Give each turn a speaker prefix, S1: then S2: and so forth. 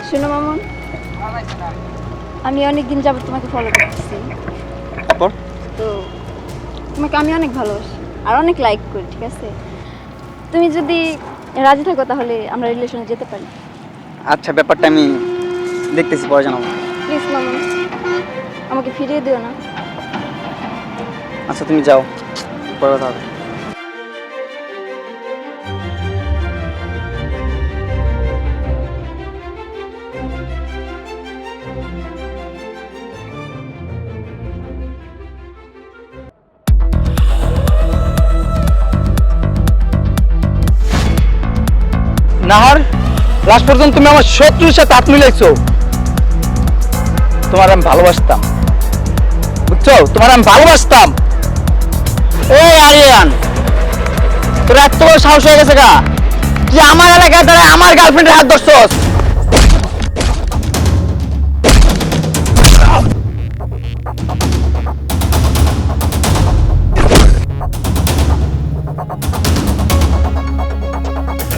S1: শোনো মামুন, আমি অনেকদিন যাবত তোমাকে ফলো করতেছি।
S2: তারপর
S1: তো তোমাকে আমি অনেক ভালোবাসি আর অনেক লাইক করি, ঠিক আছে? তুমি যদি রাজি থাকো তাহলে আমরা রিলেশনে যেতে পারি।
S2: আচ্ছা, ব্যাপারটা আমি দেখতেছি, পরে জানাবো।
S1: প্লিজ মামুন, আমাকে ফিরিয়ে দিও না।
S2: আচ্ছা, তুমি যাও, পরে কথা হবে। নাহার, লাস্ট পর্যন্ত তুমি আমার শত্রুর সাথে হাত মিলাইছো। তোমার আমি ভালোবাসতাম, বুঝছো? তোমার আমি ভালোবাসতাম। এই আরিয়ান, তোর এত বড় সাহস হয়ে গেছে গা, তুই আমার এলাকায় দাঁড়ায় আমার গার্লফ্রেন্ডের হাত ধরছস।